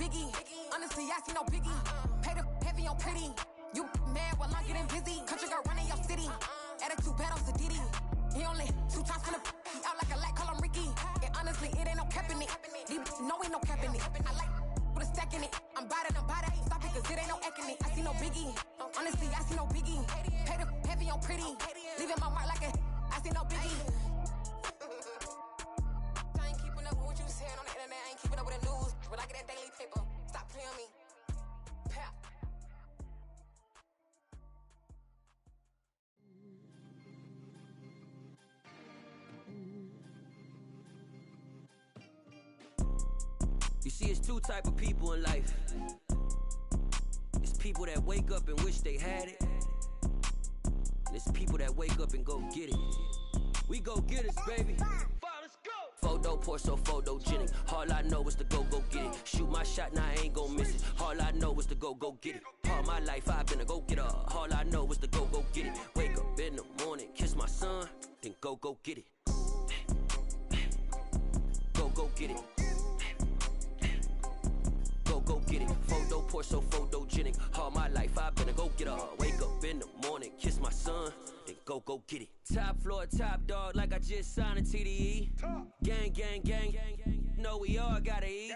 biggie. Honestly, I see no biggie. Pay the heavy on pretty. You mad while I'm getting busy. Country girl running your city. Attitude bad on Sadiddy. He only 2 times from the he out like a light, call him Ricky. And honestly, it ain't no cap in it. No, ain't no cap in it. I like with a stack in it. I'm by that, stop it, cause it ain't no acting it. I see no biggie. Honestly, I see no biggie. Pay the heavy on pretty. Leaving my mark like a I see no biggie. I ain't keeping up with what you saying on the internet. I ain't keeping up with the news. When I get that daily paper, stop playing on me. Pap. You see, it's 2 type of people in life. It's people that wake up and wish they had it. And it's people that wake up and go get it. We go get it, baby. Let's go. Photo pour so photogenic. All I know is to go get it. Shoot my shot, now I ain't gon' miss it. All I know is to go get it. All my life I've been a go-getter. All I know is to go get it. Wake up in the morning, kiss my son, then go get it. Go get it. Go get it. Photo pour so photogenic. All my life I've been a go-getter. Wake up in the morning, kiss my son, then go get it. Top floor, top dog, like I just signed a TDE. Gang. Know we all gotta eat.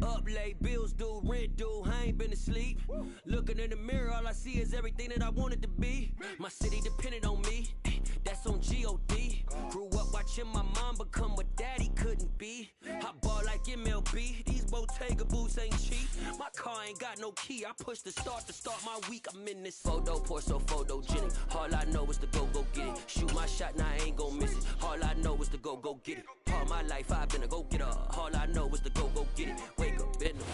Up late, bills due, rent due, I ain't been asleep. Looking in the mirror, all I see is everything that I wanted to be. My city depended on me, that's on G.O.D. Grew up watching my mom become what daddy couldn't be. I ball like MLB, these Bottega boots ain't cheap. My car ain't got no key, I push the start to start my week. I'm in this photo pour so photogenic. All I know is to go get it. Shoot my shot, now I ain't gon' miss it. All I know is to go get it. All my life I've been a go-getter. All I know is to go get it. Wake up in the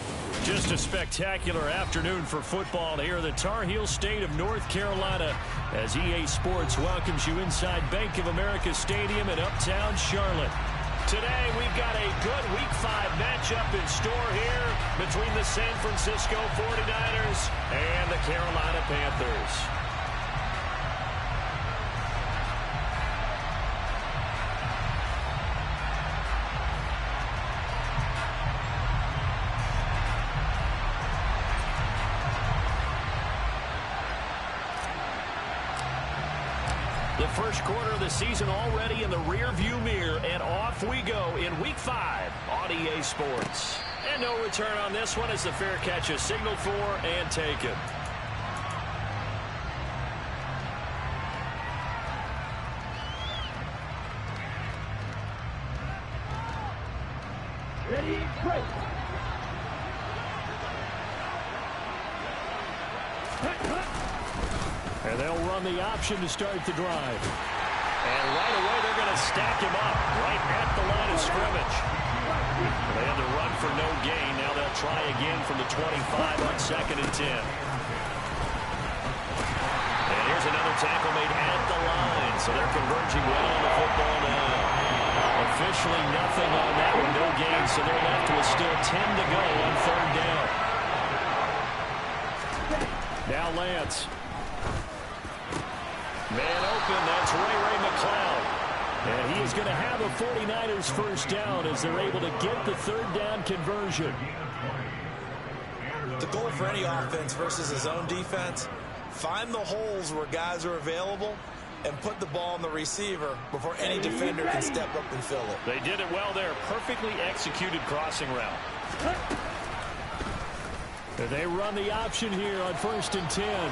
Just a spectacular afternoon for football here in the Tar Heel state of North Carolina as EA Sports welcomes you inside Bank of America Stadium in uptown Charlotte. Today we've got a good Week 5 matchup in store here between the San Francisco 49ers and the Carolina Panthers. The first quarter of the season already in the rear-view mirror, and off we go in Week 5 on EA Sports. And no return on this one as the fair catch is signaled for and taken. Ready, break. And they'll run the option to start the drive. And right away, they're going to stack him up right at the line of scrimmage. They had to run for no gain. Now they'll try again from the 25 on 2nd and 10. And here's another tackle made at the line. So they're converging well on the football now. Officially nothing on that one, no gain. So they're left with still 10 to go on 3rd down. Now Lance. Man open, that's Ray McCloud. And he is going to have a 49ers first down as they're able to get the 3rd down conversion. The goal for any offense versus his own defense, find the holes where guys are available and put the ball on the receiver before any defender can step up and fill it. They did it well there. Perfectly executed crossing route. And they run the option here on 1st and 10.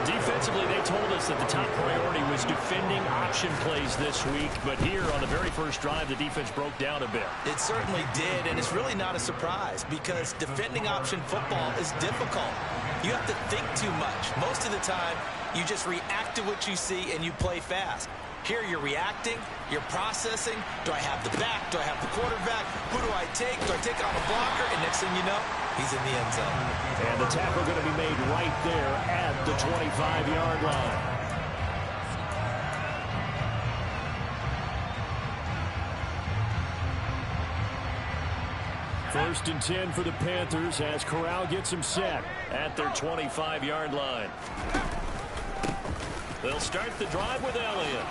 Defensively, they told us that the top priority was defending option plays this week, but here on the very first drive, the defense broke down a bit. It certainly did, and it's really not a surprise because defending option football is difficult. You have to think too much. Most of the time, you just react to what you see and you play fast. Here you're reacting, you're processing. Do I have the back? Do I have the quarterback? Who do I take? Do I take on a blocker? And next thing you know, he's in the end zone. And the tackle going to be made right there at the 25-yard line. First and 10 for the Panthers as Corral gets him set at their 25-yard line. They'll start the drive with Elliott.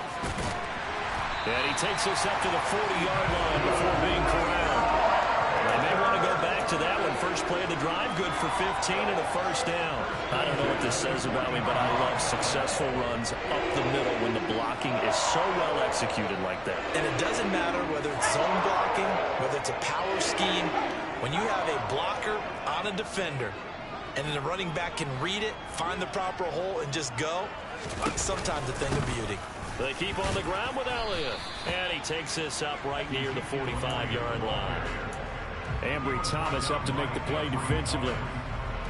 And he takes us up to the 40-yard line before being corralled. They may want to go back to that one. First play of the drive, good for 15 and a first down. I don't know what this says about me, but I love successful runs up the middle when the blocking is so well executed like that. And it doesn't matter whether it's zone blocking, whether it's a power scheme. When you have a blocker on a defender, and then the running back can read it, find the proper hole, and just go, it's sometimes a thing of beauty. They keep on the ground with Elliott. And he takes this up right near the 45-yard line. Ambry Thomas up to make the play defensively.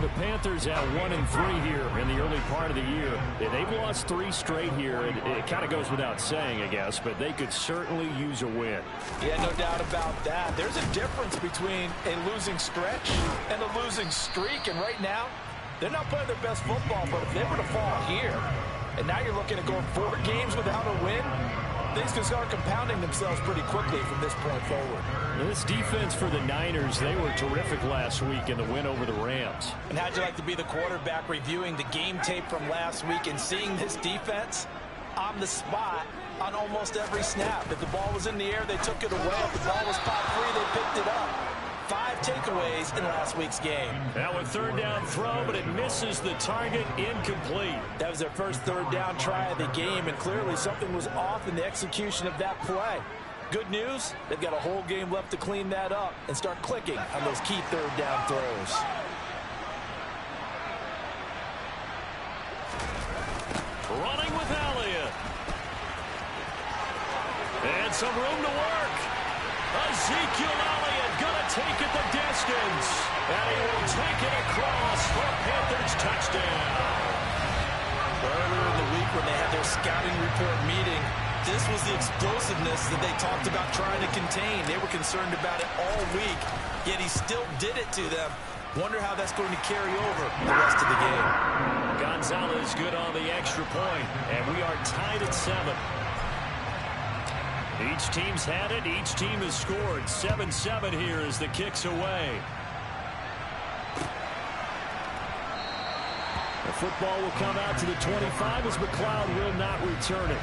The Panthers at 1-3 here in the early part of the year. They've lost 3 straight here. It kind of goes without saying, I guess, but they could certainly use a win. Yeah, no doubt about that. There's a difference between a losing stretch and a losing streak, and right now, they're not playing their best football, but if they were to fall here, and now you're looking at going 4 games without a win, things can start compounding themselves pretty quickly from this point forward. This defense for the Niners, they were terrific last week in the win over the Rams. And how'd you like to be the quarterback reviewing the game tape from last week and seeing this defense on the spot on almost every snap? If the ball was in the air, they took it away. If the ball was spot free, they picked it up. 5 takeaways in last week's game. Now a third down throw, but it misses the target, incomplete. That was their first third down try of the game, and clearly something was off in the execution of that play. Good news, they've got a whole game left to clean that up and start clicking on those key third down throws. Running with Elliott. And some room to work. Ezekiel Elliott gonna take it the distance. And he will take it across for a Panthers touchdown. Earlier in the week when they had their scouting report meeting, this was the explosiveness that they talked about trying to contain. They were concerned about it all week, yet he still did it to them. Wonder how that's going to carry over the rest of the game. Gonzalez good on the extra point, and we are tied at 7. Each team's had it. Each team has scored. 7-7 here as the kick's away. The football will come out to the 25 as McLeod will not return it.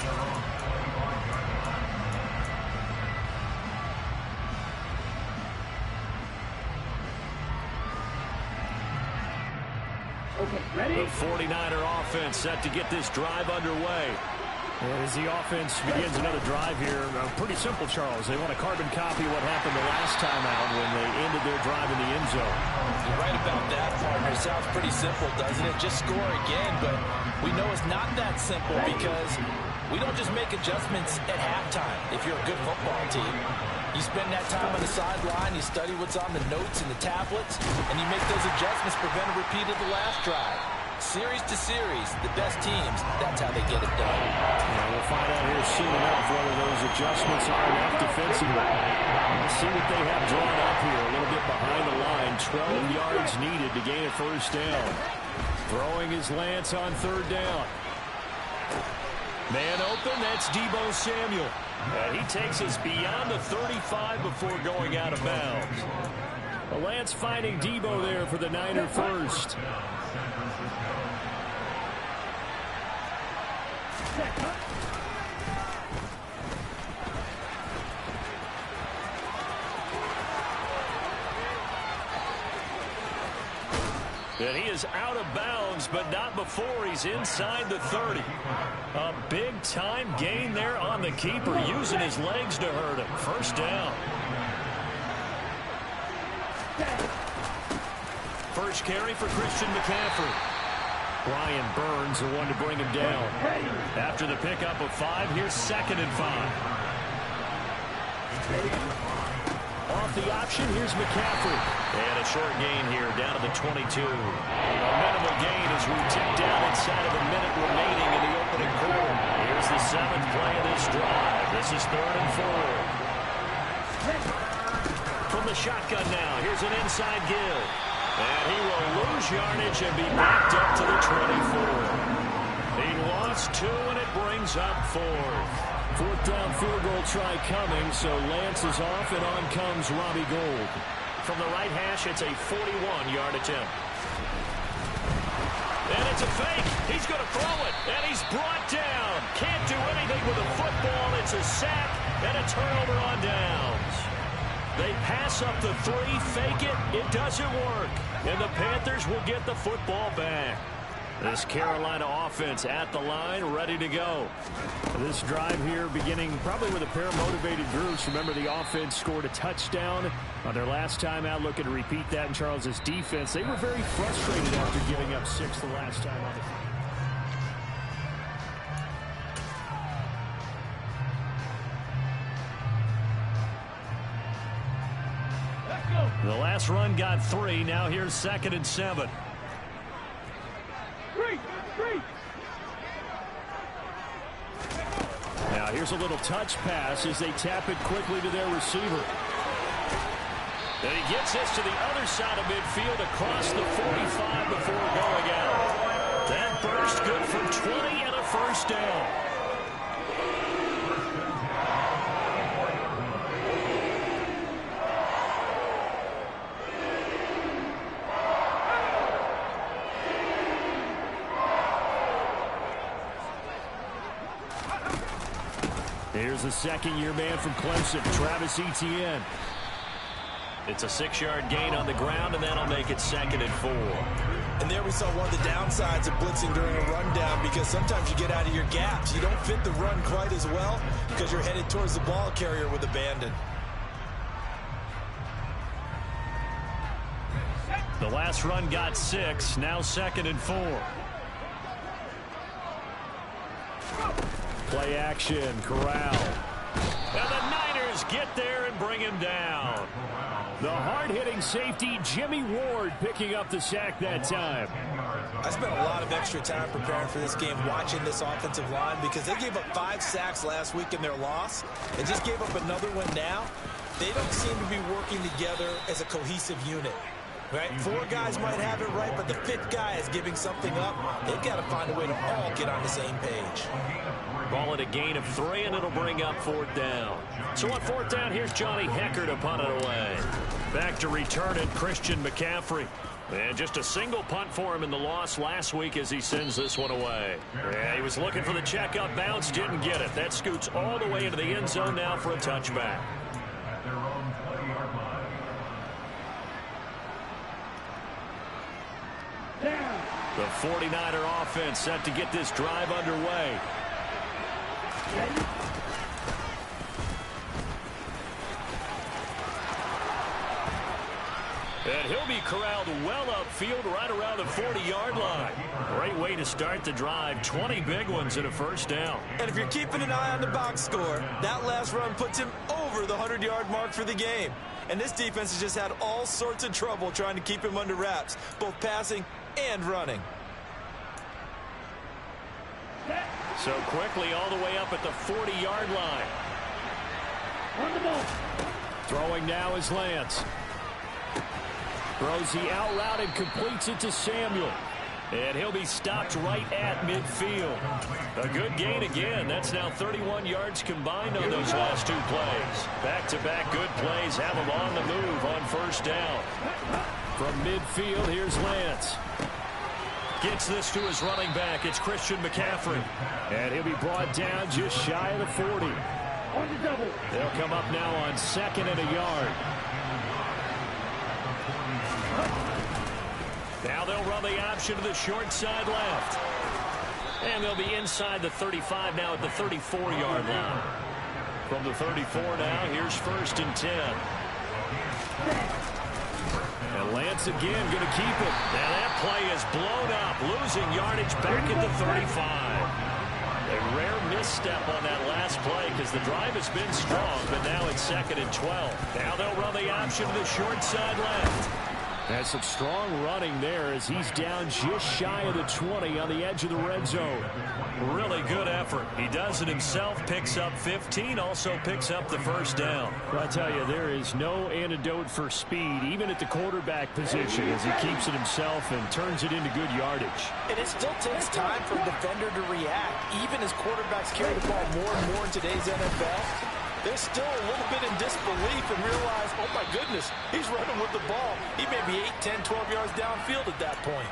Okay, ready? The 49er offense set to get this drive underway. As the offense begins another drive here, pretty simple, Charles. They want a carbon copy of what happened the last time out when they ended their drive in the end zone. You're right about that, partner. Sounds pretty simple, doesn't it? Just score again, but we know it's not that simple because we don't just make adjustments at halftime if you're a good football team. You spend that time on the sideline, you study what's on the notes and the tablets, and you make those adjustments, prevent a repeat of the last drive. Series to series, the best teams, that's how they get it done. Yeah, we'll find out here soon enough whether those adjustments are enough defensively. Let's see what they have drawn up here. A little bit behind the line. 12 yards needed to gain a first down. Throwing his Lance on third down. Man open, that's Deebo Samuel. And he takes us beyond the 35 before going out of bounds. Lance finding Deebo there for the Niner first. And he is out of bounds, but not before he's inside the 30. A big-time gain there on the keeper, using his legs to hurt him. First down. First carry for Christian McCaffrey. Brian Burns, the one to bring him down. After the pickup of 5, here's 2nd and 5. Off the option, here's McCaffrey. And a short gain here, down to the 22. A minimal gain as we tick down inside of a minute remaining in the opening quarter. Here's the 7th play of this drive. This is 3rd and 4. From the shotgun now, here's an inside give. And he will lose yardage and be backed up to the 24. He lost 2, and it brings up 4th. 4th down field goal try coming, so Lance is off, and on comes Robbie Gould. From the right hash, it's a 41-yard attempt. And it's a fake. He's going to throw it, and he's brought down. sack, and a turnover on downs. They pass up the 3, fake it. It doesn't work. And the Panthers will get the football back. This Carolina offense at the line, ready to go. This drive here beginning probably with a pair of motivated groups. Remember, the offense scored a touchdown on their last time out. Looking to repeat that in Charles' defense. They were very frustrated after giving up 6 the last time on the field. The last run got 3. Now here's 2nd and 7. Now here's a little touch pass as they tap it quickly to their receiver. And he gets this to the other side of midfield across the 45 before going out. That burst good for 20 and a first down. Here's the second-year man from Clemson, Travis Etienne. It's a 6-yard gain on the ground, and that'll make it 2nd and 4. And there we saw one of the downsides of blitzing during a rundown, because sometimes you get out of your gaps. You don't fit the run quite as well because you're headed towards the ball carrier with abandon. The last run got 6, now 2nd and 4. Play action, Corral. And the Niners get there and bring him down. The hard-hitting safety, Jimmy Ward, picking up the sack that time. I spent a lot of extra time preparing for this game, watching this offensive line, because they gave up 5 sacks last week in their loss and just gave up another one now. They don't seem to be working together as a cohesive unit. Right? 4 guys might have it right, but the 5th guy is giving something up. They've got to find a way to all get on the same page. Ball at a gain of 3, and it'll bring up 4th down. So on 4th down, here's Johnny Hecker to punt it away. Back to return it, Christian McCaffrey. And just a single punt for him in the loss last week as he sends this one away. Yeah, he was looking for the checkup bounce, didn't get it. That scoots all the way into the end zone now for a touchback. The 49er offense set to get this drive underway. And he'll be corralled well upfield right around the 40-yard line. Great way to start the drive. 20 big ones and a first down. And if you're keeping an eye on the box score, that last run puts him over the 100-yard mark for the game. And this defense has just had all sorts of trouble trying to keep him under wraps, both passing and running. So quickly all the way up at the 40-yard line. On the ball. Throwing now is Lance. Throws the out route and completes it to Samuel. And he'll be stopped right at midfield. A good gain again. That's now 31 yards combined on those last 2 plays. Back-to-back good plays have him on the move on first down. From midfield, here's Lance. Gets this to his running back. It's Christian McCaffrey. And he'll be brought down just shy of the 40. They'll come up now on 2nd and a yard. Now they'll run the option to the short side left. And they'll be inside the 35 now at the 34-yard line. From the 34 now, here's 1st and 10. And Lance again going to keep it. Now that play is blown up, losing yardage back at the 35. A rare misstep on that last play because the drive has been strong, but now it's 2nd and 12. Now they'll run the option to the short side left. Has some strong running there as he's down just shy of the 20 on the edge of the red zone. Really good effort. He does it himself, picks up 15, also picks up the first down. Well, I tell you, there is no antidote for speed, even at the quarterback position, as he keeps it himself and turns it into good yardage. And it still takes time for a defender to react, even as quarterbacks carry the ball more and more in today's NFL. They're still a little bit in disbelief and realize, oh my goodness, he's running with the ball. He may be 8, 10, 12 yards downfield at that point.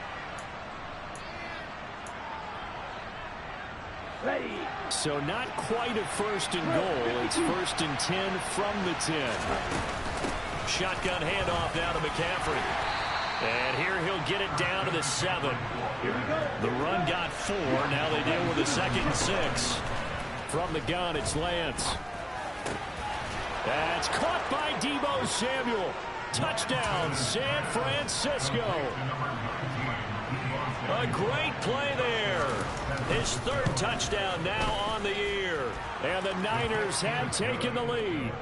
So not quite a first and goal. It's first and 10 from the 10. Shotgun handoff now to McCaffrey. And here he'll get it down to the 7. The run got 4. Now they deal with a 2nd and 6. From the gun, it's Lance. That's caught by Deebo Samuel. Touchdown, San Francisco. A great play there. His 3rd touchdown now on the year. And the Niners have taken the lead.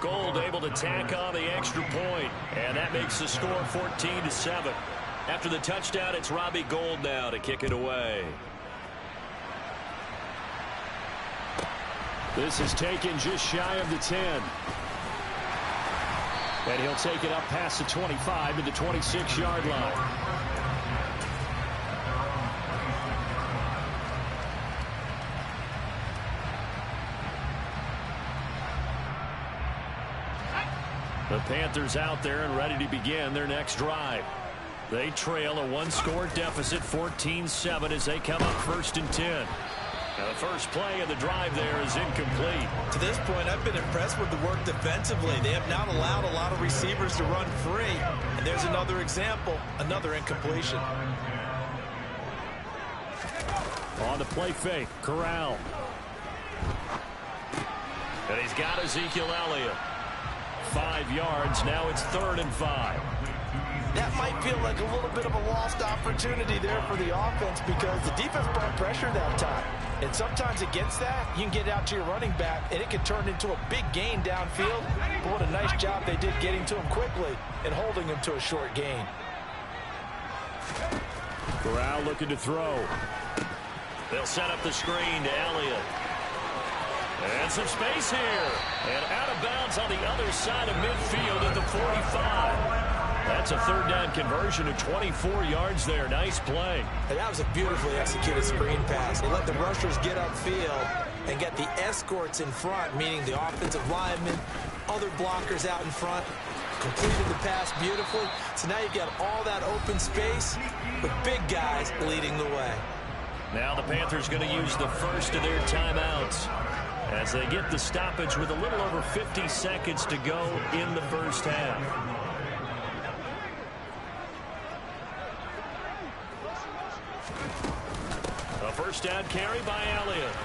Gold able to tack on the extra point. And that makes the score 14-7. After the touchdown, it's Robbie Gould now to kick it away. This is taken just shy of the 10. And he'll take it up past the 25 to the 26-yard line. The Panthers out there and ready to begin their next drive. They trail a 1-score deficit, 14-7, as they come up 1st and 10. Now the first play of the drive there is incomplete. To this point, I've been impressed with the work defensively. They have not allowed a lot of receivers to run free. And there's another example, another incompletion. On the play fake, Corral. And he's got Ezekiel Elliott. 5 yards, now it's 3rd and 5. That might feel like a little bit of a lost opportunity there for the offense because the defense brought pressure that time. And sometimes against that, you can get out to your running back, and it can turn into a big gain downfield. But what a nice job they did getting to him quickly and holding him to a short gain. Corral looking to throw. They'll set up the screen to Elliott. And some space here. And out of bounds on the other side of midfield at the 45. That's a 3rd down conversion of 24 yards there. Nice play. And that was a beautifully executed screen pass. They let the rushers get upfield and get the escorts in front, meaning the offensive linemen, other blockers out in front. Completed the pass beautifully. So now you've got all that open space with big guys leading the way. Now the Panthers going to use the first of their timeouts as they get the stoppage with a little over 50 seconds to go in the first half. A first down carry by Elliott.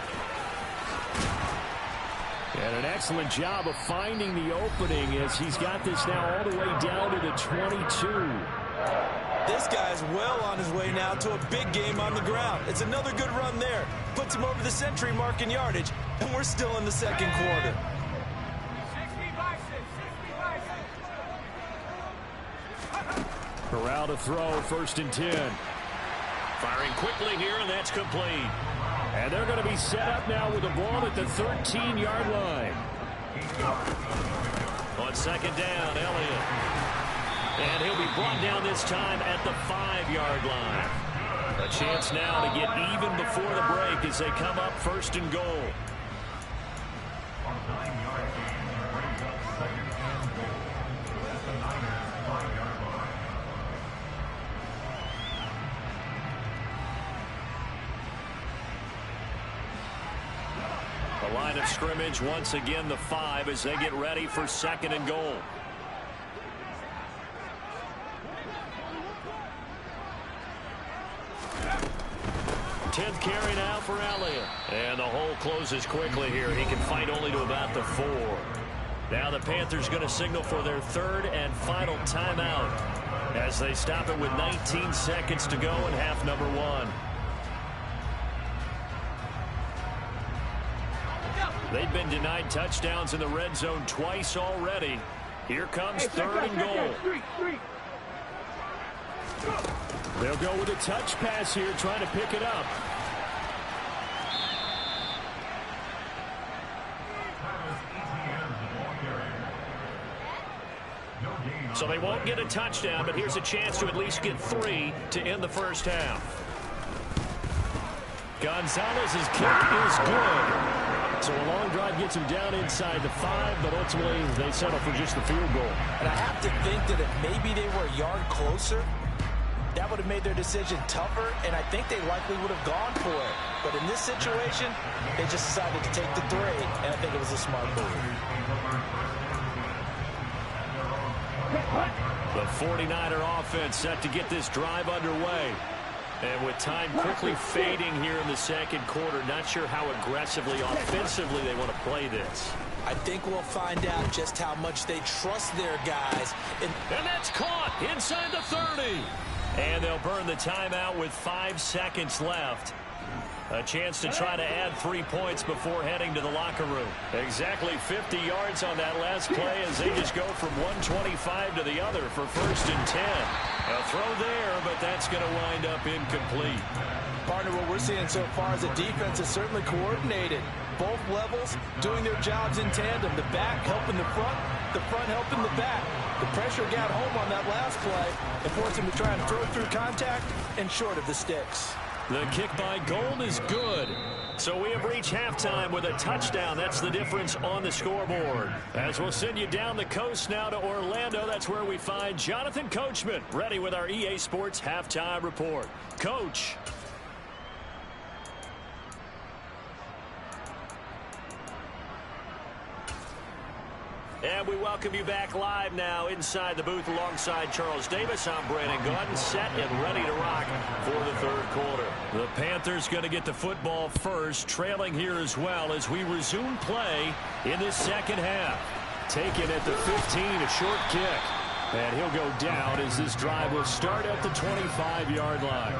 And an excellent job of finding the opening as he's got this now all the way down to the 22. This guy's well on his way now to a big game on the ground. It's another good run there. Puts him over the century mark in yardage, and we're still in the 2nd quarter. Corral to throw, 1st and 10. Firing quickly here, and that's complete. And they're going to be set up now with the ball at the 13-yard line. On 2nd down, Elliott. And he'll be brought down this time at the 5-yard line. A chance now to get even before the break as they come up 1st and goal. The line of scrimmage once again the 5 as they get ready for 2nd and goal. Tenth carry now for Elliott. And the hole closes quickly here. He can fight only to about the 4. Now the Panthers going to signal for their 3rd and final timeout as they stop it with 19 seconds to go in half number 1. They've been denied touchdowns in the red zone twice already. Here comes 3rd and goal. They'll go with a touch pass here, trying to pick it up. So they won't get a touchdown, but here's a chance to at least get 3 to end the first half. Gonzalez's kick is good. So a long drive gets him down inside the 5, but ultimately they settle for just the field goal. And I have to think that if maybe they were a yard closer, that would have made their decision tougher, and I think they likely would have gone for it. But in this situation, they just decided to take the 3, and I think it was a smart move. The 49er offense set to get this drive underway. And with time quickly fading here in the second quarter, not sure how aggressively, offensively they want to play this. I think we'll find out just how much they trust their guys. And that's caught inside the 30. And they'll burn the timeout with 5 seconds left. A chance to try to add 3 points before heading to the locker room. Exactly 50 yards on that last play as they just go from 125 to the other for 1st and 10. A throw there, but that's going to wind up incomplete. Partner, what we're seeing so far is the defense is certainly coordinated. Both levels doing their jobs in tandem. The back helping the front helping the back. The pressure got home on that last play and forced him to try and throw through contact and short of the sticks. The kick by Gold is good. So we have reached halftime with a touchdown. That's the difference on the scoreboard. As we'll send you down the coast now to Orlando, that's where we find Jonathan Coachman ready with our EA Sports Halftime Report. Coach. And we welcome you back live now inside the booth alongside Charles Davis. I'm Brandon Gaudin, set and ready to rock for the third quarter. The Panthers going to get the football first, trailing here as well as we resume play in this second half. Taken at the 15, a short kick. And he'll go down as this drive will start at the 25-yard line.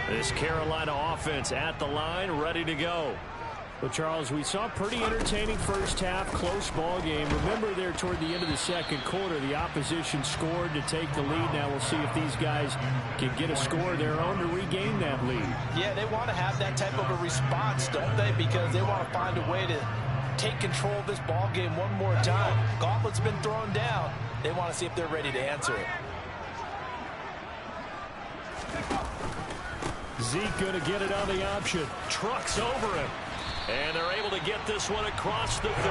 This Carolina offense at the line, ready to go. Well, Charles, we saw a pretty entertaining first half, close ball game. Remember there toward the end of the second quarter, the opposition scored to take the lead. Now we'll see if these guys can get a score of their own to regain that lead. Yeah, they want to have that type of a response, don't they? Because they want to find a way to take control of this ball game one more time. Gauntlet's been thrown down. They want to see if they're ready to answer it. Zeke going to get it on the option. Trucks over him. And they're able to get this one across the 35.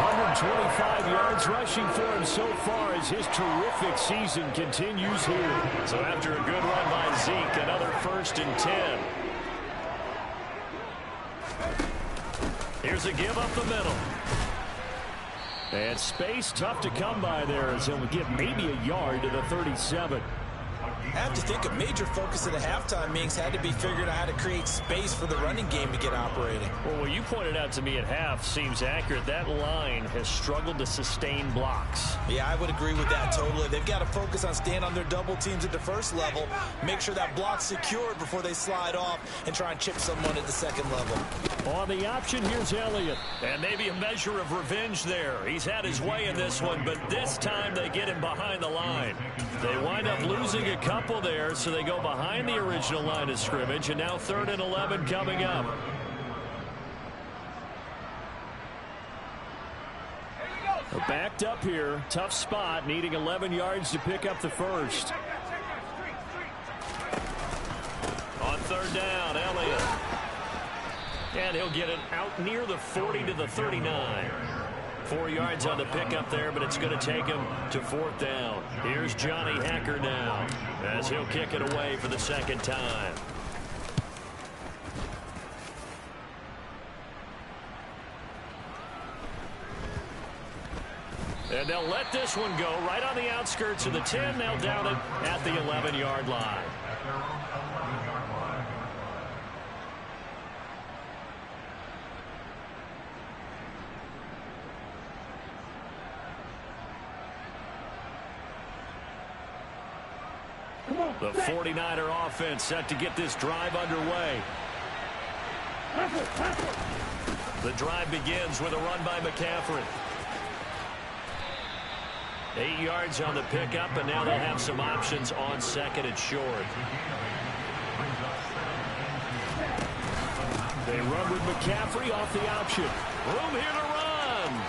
125 yards rushing for him so far as his terrific season continues here. So after a good run by Zeke, another 1st and 10. Here's a give up the middle. And space tough to come by there as he'll get maybe a yard to the 37. I have to think a major focus of the halftime meetings had to be figuring out how to create space for the running game to get operating. Well, what you pointed out to me at half seems accurate. That line has struggled to sustain blocks. Yeah, I would agree with that totally. They've got to focus on staying on their double teams at the first level, make sure that block's secured before they slide off and try and chip someone at the second level. On the option, here's Elliott. And maybe a measure of revenge there. He's had his way in this one, but this time they get him behind the line. They wind up losing a couple there, so they go behind the original line of scrimmage, and now 3rd and 11 coming up. Backed up here, tough spot, needing 11 yards to pick up the first. On 3rd down, Elliott. And he'll get it out near the 40 to the 39. 4 yards on the pickup there, but it's going to take him to 4th down. Here's Johnny Hacker now as he'll kick it away for the second time. And they'll let this one go right on the outskirts of the 10. They'll down it at the 11-yard line. The 49er offense set to get this drive underway. The drive begins with a run by McCaffrey. 8 yards on the pickup, and now they'll have some options on 2nd and short. They run with McCaffrey off the option. Room here to run.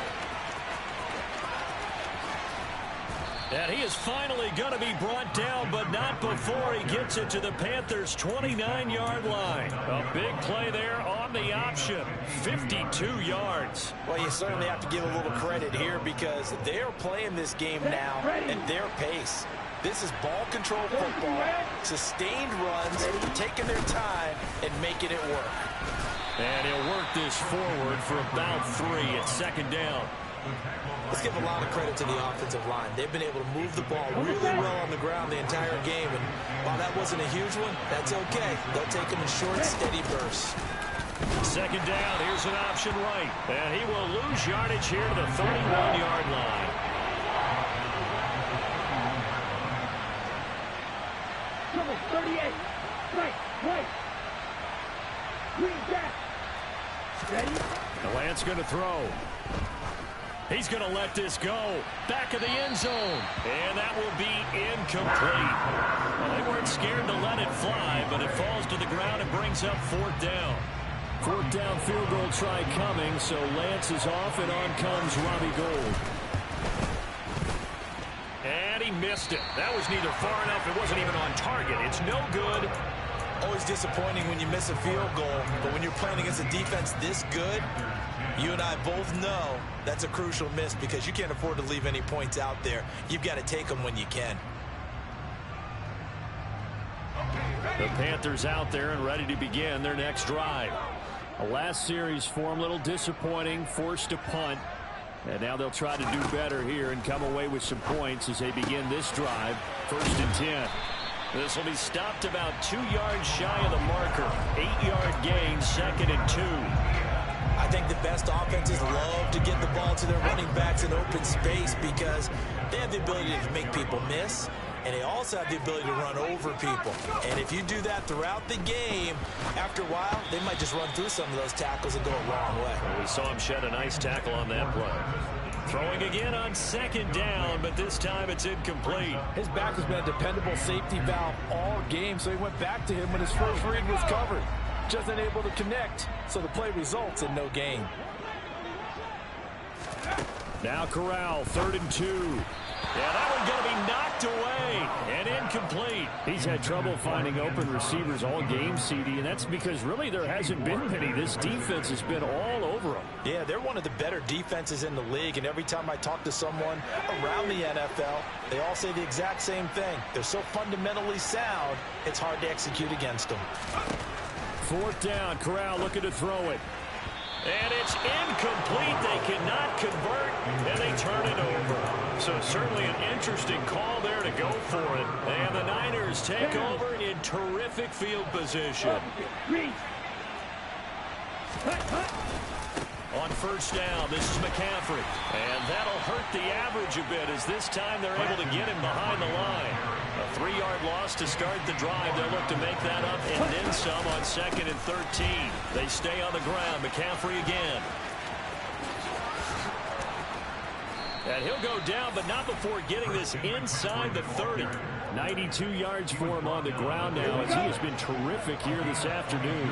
And he is finally going to be brought down, but not before he gets it to the Panthers' 29-yard line. A big play there on the option. 52 yards. Well, you certainly have to give a little credit here because they're playing this game now at their pace. This is ball control football, sustained runs, taking their time and making it work. And he'll work this forward for about 3 at second down. Let's give a lot of credit to the offensive line. They've been able to move the ball really well on the ground the entire game. And while that wasn't a huge one, that's okay. They'll take them in short, steady bursts. Second down, here's an option right. And he will lose yardage here to the 31-yard line. Trouble, 38. Right. Green back. Ready? The Lance going to throw. He's going to let this go. Back of the end zone. And that will be incomplete. Well, they weren't scared to let it fly, but it falls to the ground and brings up 4th down. 4th down field goal try coming, so Lance is off, and on comes Robbie Gould. And he missed it. That was neither far enough. It wasn't even on target. It's no good. Always disappointing when you miss a field goal, but when you're playing against a defense this good, you and I both know that's a crucial miss because you can't afford to leave any points out there. You've got to take them when you can. The Panthers out there and ready to begin their next drive. The last series for them, a little disappointing, forced to punt. And now they'll try to do better here and come away with some points as they begin this drive. 1st and 10. This will be stopped about 2 yards shy of the marker. 8-yard gain, 2nd and 2. I think the best offenses love to get the ball to their running backs in open space because they have the ability to make people miss, and they also have the ability to run over people. And if you do that throughout the game, after a while, they might just run through some of those tackles and go a long way. Well, we saw him shed a nice tackle on that play. Throwing again on 2nd down, but this time it's incomplete. His back has been a dependable safety valve all game, so he went back to him when his first read was covered. Just unable to connect, so the play results in no gain. Now Corral, 3rd and 2. Yeah, that one's going to be knocked away and incomplete. He's had trouble finding open receivers all game, CD, and that's because really there hasn't been many. This defense has been all over them. Yeah, they're one of the better defenses in the league, and every time I talk to someone around the NFL, they all say the exact same thing. They're so fundamentally sound, it's hard to execute against them. 4th down, Corral looking to throw it. And it's incomplete. They cannot convert, and they turn it over. So certainly an interesting call there to go for it. And the Niners take over in terrific field position. On 1st down, this is McCaffrey. And that'll hurt the average a bit as this time they're able to get him behind the line. A 3-yard loss to start the drive. They'll look to make that up and then some on 2nd and 13. They stay on the ground. McCaffrey again. And he'll go down, but not before getting this inside the 30. 92 yards for him on the ground now as he has been terrific here this afternoon.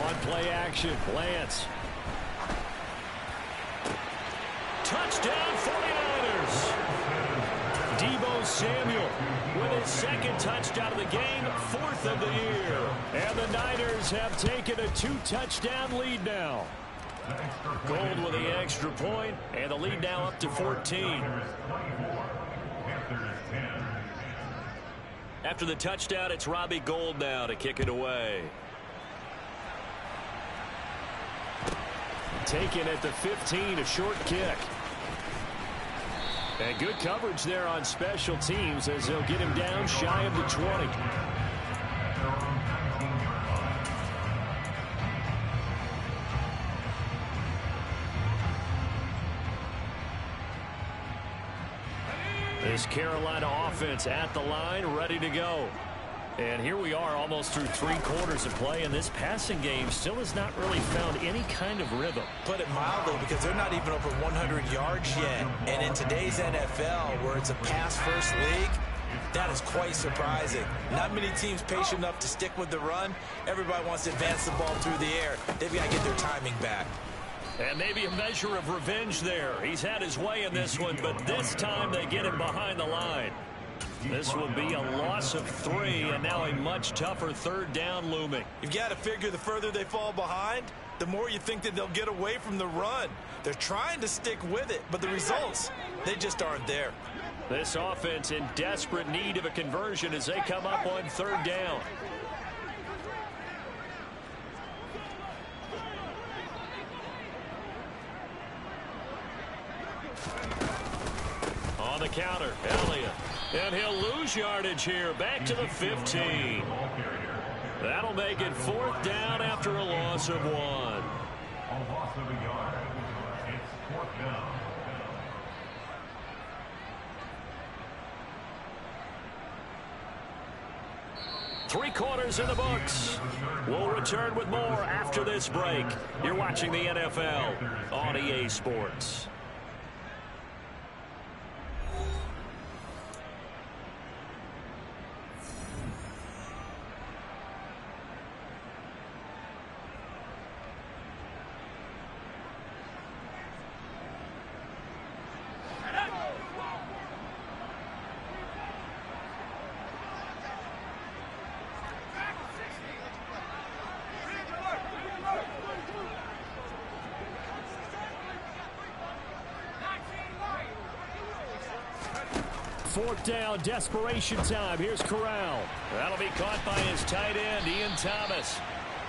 On play action, Lance. Touchdown 49ers. Deebo Samuel with his 2nd touchdown of the game, 4th of the year. And the Niners have taken a 2-touchdown lead now. Gould with the extra point, and the lead now up to 14. After the touchdown, it's Robbie Gould now to kick it away. Taken at the 15, a short kick. And good coverage there on special teams as they'll get him down shy of the 20. This Carolina offense at the line, ready to go. And here we are almost through 3 quarters of play, and this passing game still has not really found any kind of rhythm. Put it mildly, because they're not even over 100 yards yet. And in today's NFL, where it's a pass-first league, that is quite surprising. Not many teams patient enough to stick with the run. Everybody wants to advance the ball through the air. They've got to get their timing back. And maybe a measure of revenge there. He's had his way in this one, but this time they get him behind the line. This will be a loss of 3, and now a much tougher third down looming. You've got to figure the further they fall behind, the more you think that they'll get away from the run. They're trying to stick with it, but the results, they just aren't there. This offense in desperate need of a conversion as they come up on third down. On the counter, Elliott. And he'll lose yardage here, back to the 15. That'll make it 4th down after a loss of 1. A loss of a yard. It's 4th down. Three quarters in the books. We'll return with more after this break. You're watching the NFL on EA Sports. Fourth down, desperation time. Here's Corral. That'll be caught by his tight end, Ian Thomas.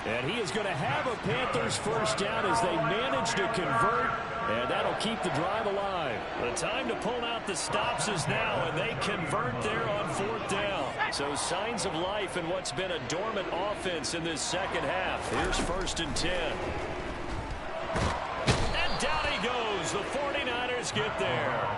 And he is going to have a Panthers first down as they manage to convert, and that'll keep the drive alive. The time to pull out the stops is now, and they convert there on 4th down. So signs of life in what's been a dormant offense in this second half. Here's 1st and 10. And down he goes. The 49ers get there.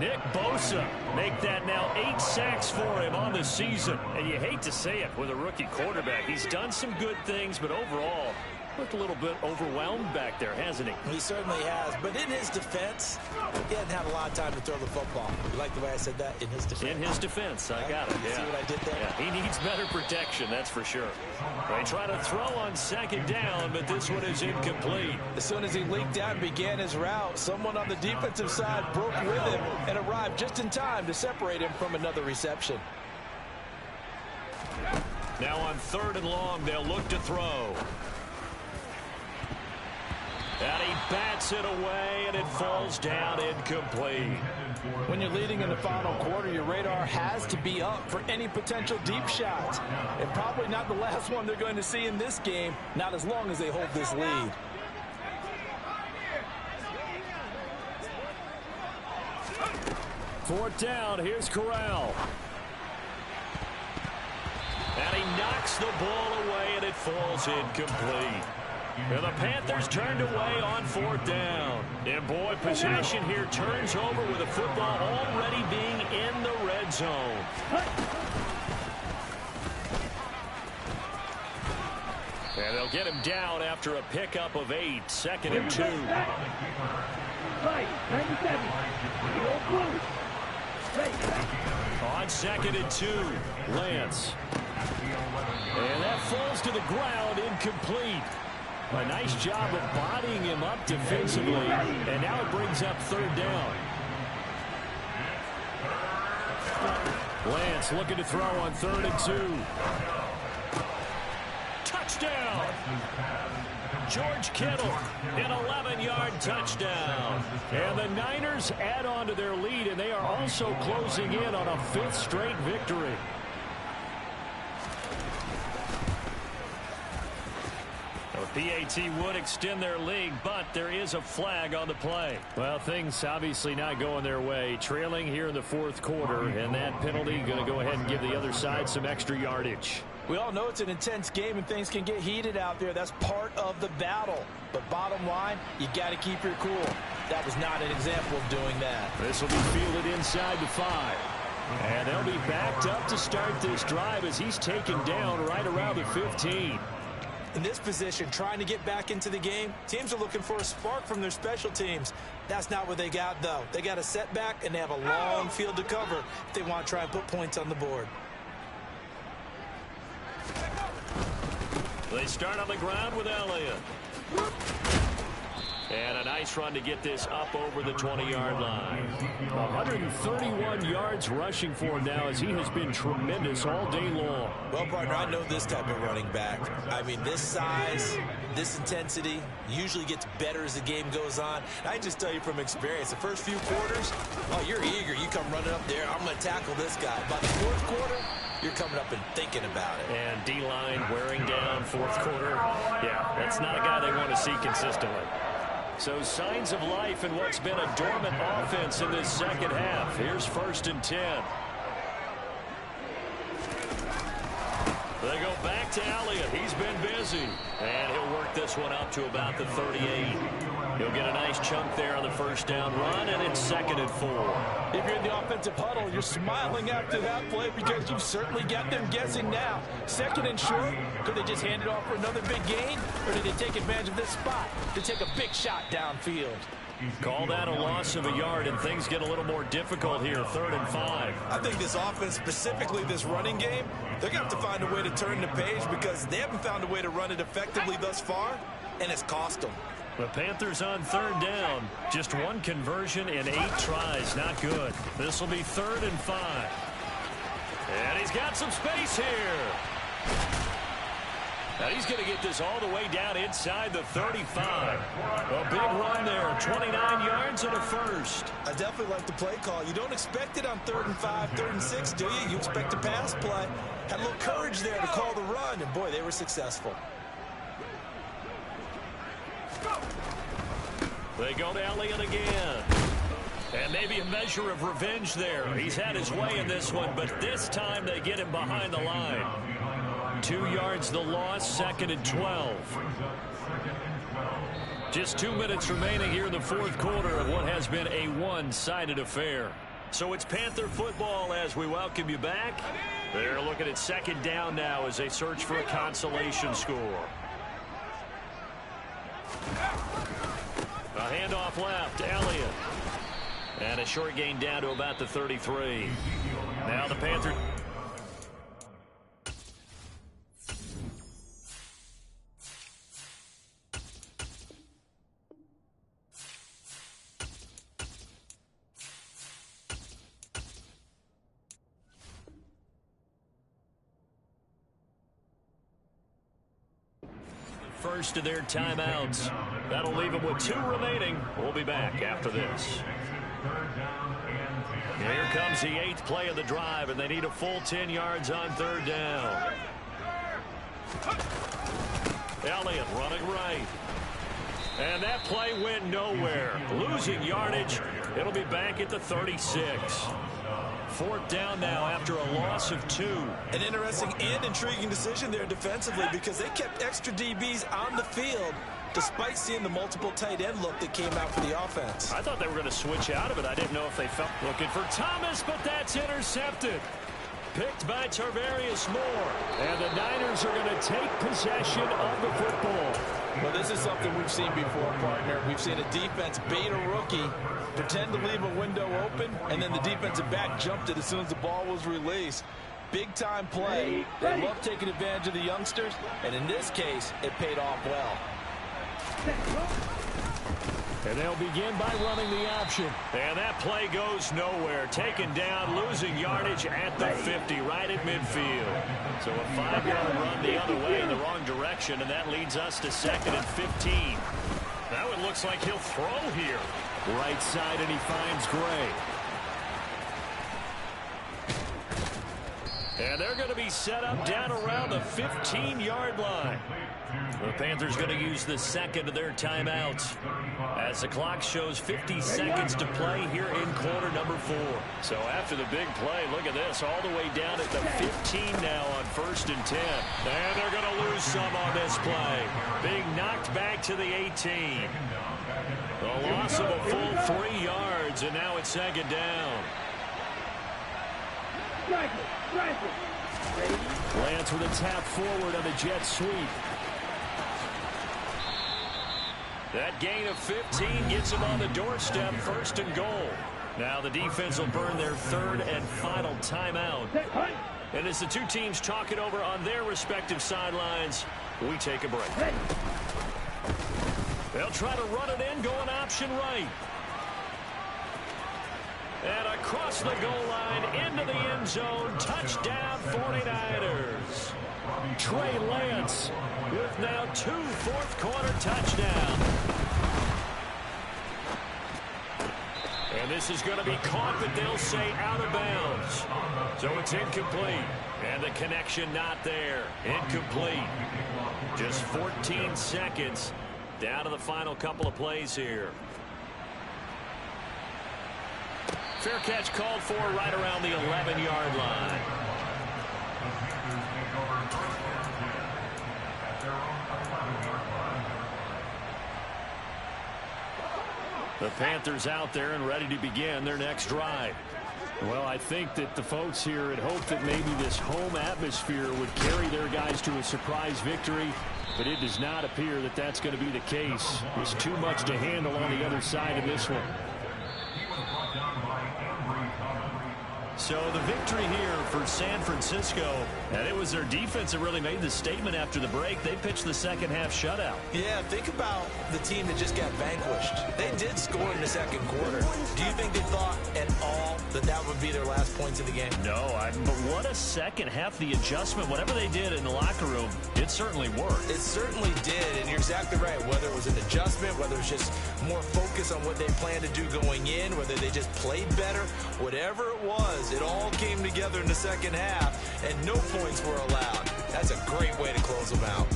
Nick Bosa make that now 8 sacks for him on the season. And you hate to say it with a rookie quarterback. He's done some good things, but overall looked a little bit overwhelmed back there, hasn't he? He certainly has. But in his defense, he hasn't had a lot of time to throw the football. You like the way I said that? In his defense. In his defense. I got it. You see what I did there? Yeah, he needs better protection, that's for sure. They try to throw on 2nd down, but this one is incomplete. As soon as he leaked out and began his route, someone on the defensive side broke with him and arrived just in time to separate him from another reception. Now on 3rd and long, they'll look to throw. And he bats it away, and it falls down incomplete. When you're leading in the final quarter, your radar has to be up for any potential deep shots. And probably not the last one they're going to see in this game, not as long as they hold this lead. Fourth down, here's Corral. And he knocks the ball away, and it falls incomplete. And the Panthers turned away on 4th down. And boy, possession here turns over with the football already being in the red zone. And they'll get him down after a pickup of 8, 2nd and 2. Right, 97. On 2nd and 2, Lance. And that falls to the ground, incomplete. A nice job of bodying him up defensively, and now it brings up 3rd down. Lance looking to throw on 3rd and 2. Touchdown! George Kittle, an 11-yard touchdown. And the Niners add on to their lead, and they are also closing in on a 5th straight victory. PAT would extend their lead, but there is a flag on the play. Well, things obviously not going their way. Trailing here in the 4th quarter, and that penalty going to go ahead and give the other side some extra yardage. We all know it's an intense game and things can get heated out there. That's part of the battle. But bottom line, you got to keep your cool. That was not an example of doing that. This will be fielded inside the 5. And they'll be backed up to start this drive as he's taken down right around the 15. In this position, trying to get back into the game, teams are looking for a spark from their special teams. That's not what they got, though. They got a setback, and they have a long field to cover if they want to try and put points on the board. They start on the ground with Elliott. And a nice run to get this up over the 20-yard line. 131 yards rushing for him now as he has been tremendous all day long. Well, partner, I know this type of running back. I mean, this size, this intensity usually gets better as the game goes on. And I just tell you from experience, the first few quarters, oh, you're eager. You come running up there, I'm going to tackle this guy. By the fourth quarter, you're coming up and thinking about it. And D-line wearing down fourth quarter. Yeah, that's not a guy they want to see consistently. So signs of life in what's been a dormant offense in this second half. Here's 1st and 10. They go back to Elliott. He's been busy. And he'll work this one up to about the 38. He'll get a nice chunk there on the first down run, and it's 2nd and 4. If you're in the offensive huddle, you're smiling after that play because you've certainly got them guessing now. 2nd and short, could they just hand it off for another big gain? Or did they take advantage of this spot to take a big shot downfield? Call that a loss of a yard, and things get a little more difficult here, 3rd and 5. I think this offense, specifically this running game, they're going to have to find a way to turn the page because they haven't found a way to run it effectively thus far, and it's cost them. The Panthers on 3rd down. Just one conversion in 8 tries. Not good. This will be 3rd and 5. And he's got some space here. Now he's going to get this all the way down inside the 35. A big run there. 29 yards and a first. I definitely like the play call. You don't expect it on 3rd and 5, 3rd and 6, do you? You expect a pass play. Had a little courage there to call the run, and boy, they were successful. They go to Elliott again. And maybe a measure of revenge there. He's had his way in this one, but this time they get him behind the line. 2 yards the loss, 2nd and 12. Just 2 minutes remaining here in the fourth quarter of what has been a one-sided affair. So it's Panther football as we welcome you back. They're looking at 2nd down now as they search for a consolation score. A handoff left, Elliott. And a short gain down to about the 33. Now the Panthers. First of their timeouts. That'll leave them with 2 remaining. We'll be back after this. Here comes the 8th play of the drive, and they need a full 10 yards on 3rd down. Elliott running right. And that play went nowhere. Losing yardage. It'll be back at the 36. 4th down now after a loss of 2. An interesting and intriguing decision there defensively because they kept extra DBs on the field despite seeing the multiple tight end look that came out for the offense. I thought they were going to switch out of it. I didn't know if they felt looking for Thomas, but that's intercepted. Picked by Tarvarius Moore. And the Niners are going to take possession of the football. Well, this is something we've seen before, partner. We've seen a defense bait a rookie, pretend to leave a window open, and then the defensive back jumped it as soon as the ball was released. Big-time play. They love taking advantage of the youngsters, and in this case, it paid off well. And they'll begin by running the option. And that play goes nowhere. Taken down, losing yardage at the 50, right at midfield. So a 5-yard run the other way in the wrong direction, and that leads us to 2nd and 15. Now it looks like he'll throw here. Right side, and he finds Gray. And they're going to be set up down around the 15-yard line. The Panthers going to use the 2nd of their timeouts as the clock shows 50 seconds to play here in quarter number 4. So after the big play, look at this, all the way down at the 15 now on 1st and 10. And they're going to lose some on this play. Being knocked back to the 18. The loss of a full 3 yards, and now it's 2nd down. Lance with a tap forward on the jet sweep. That gain of 15 gets him on the doorstep, 1st and goal. Now the defense will burn their 3rd and final timeout. And as the two teams talk it over on their respective sidelines, we take a break. They'll try to run it in, going option right. And across the goal line, into the end zone, touchdown 49ers. Trey Lance with now 2 fourth-quarter touchdowns. And this is going to be caught, but they'll say out of bounds. So it's incomplete. And the connection not there. Incomplete. Just 14 seconds down to the final couple of plays here. Fair catch called for right around the 11-yard line. The Panthers out there and ready to begin their next drive. Well, I think that the folks here had hoped that maybe this home atmosphere would carry their guys to a surprise victory, but it does not appear that that's going to be the case. There's too much to handle on the other side of this one. So the victory here for San Francisco, and it was their defense that really made the statement after the break. They pitched the second half shutout. Yeah, think about the team that just got vanquished. They did score in the second quarter. Do you think they thought at all that that would be their last points of the game? No, but what a second half. The adjustment, whatever they did in the locker room, it certainly worked. It certainly did, and you're exactly right. Whether it was an adjustment, whether it's just more focus on what they planned to do going in, whether they just played better, whatever it was, it all came together in the second half, and no points were allowed. That's a great way to close them out.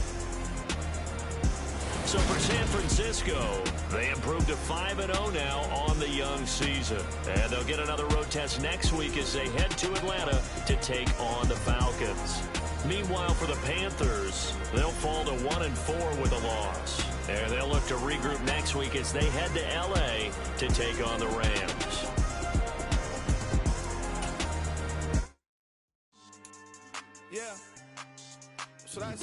So for San Francisco, they improved to 5-0 now on the young season. And they'll get another road test next week as they head to Atlanta to take on the Falcons. Meanwhile, for the Panthers, they'll fall to 1-4 with a loss. And they'll look to regroup next week as they head to L.A. to take on the Rams. Yeah. Should I